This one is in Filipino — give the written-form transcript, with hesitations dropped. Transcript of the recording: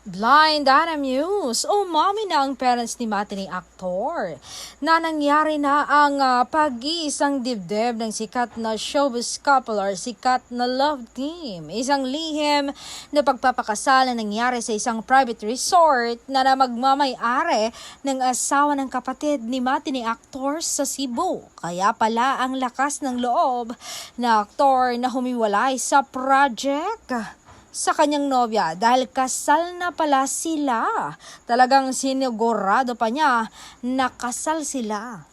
Blind Item News, umami na ang parents ni matinee aktor na nangyari na ang pag-iisang dibdib ng sikat na showbiz couple or sikat na love team. Isang lihim na pagpapakasal na nangyari sa isang private resort na magmamay-ari ng asawa ng kapatid ni matinee aktor sa Cebu. Kaya pala ang lakas ng loob na aktor na humiwalay sa project sa kanyang nobya dahil kasal na pala sila. Talagang sinigurado pa niya na kasal sila.